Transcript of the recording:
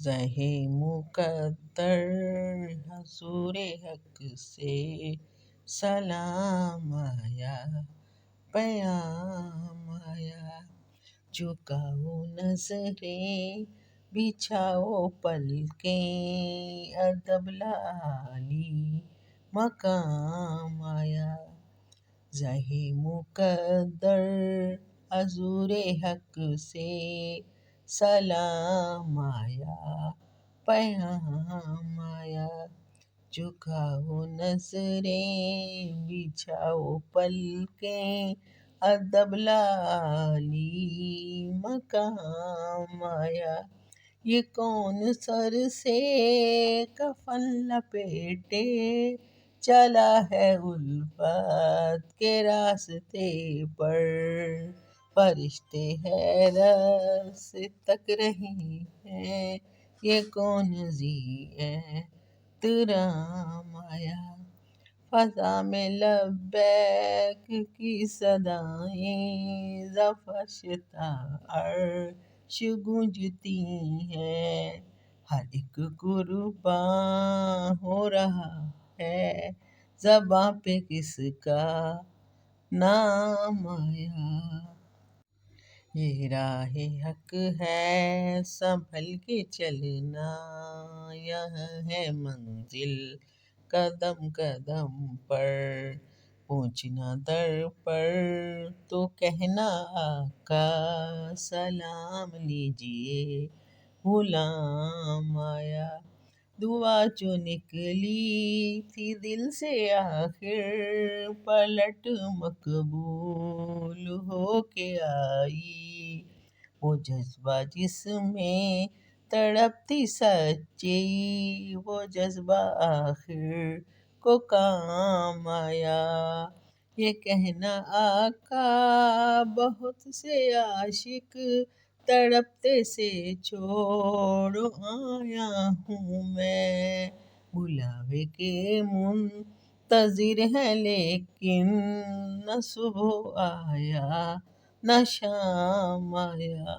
زہے مقدر حضور حق سے سلام آیا، پیام آیا۔ جھکاؤ نظریں بچھاؤ پلکیں، ادب لالی مقام آیا۔ زہے مقدر حضور حق سے سلام آیا، پیام آیا۔ جھکاؤ نظریں بچھاؤ پلکیں، ادب لالی مقام آیا۔ یہ کون سر سے کفن لپیٹے چلا ہے الفت کے راستے پر، فرشتے حیرت سے تک رہے ہیں یہ کون ذی احترام آیا۔ فضا میں لبیک کی صدائیں ز فرشتہ عرش گونجتی ہیں، ہر ایک قرباں ہو رہا ہے زباں پہ کس کا نام آیا۔ یہ راہ حق ہے سنبھل کے چلنا، یہاں ہے منزل قدم قدم پر، پہنچنا در پر تو کہنا آقا سلام لیجئے غلام آیا۔ دعا جو نکلی تھی دل سے آخر پلٹ مقبول ہو کے آئی، وہ جذبہ جس میں تڑپتی سچی، وہ جذبہ آخر کو کام آیا۔ یہ کہنا آقا بہت سے عاشق تڑپتے سے چھوڑ آیا ہوں میں، بلاوے کے منتظر ہیں لیکن نہ صبح آیا نہ شام آیا۔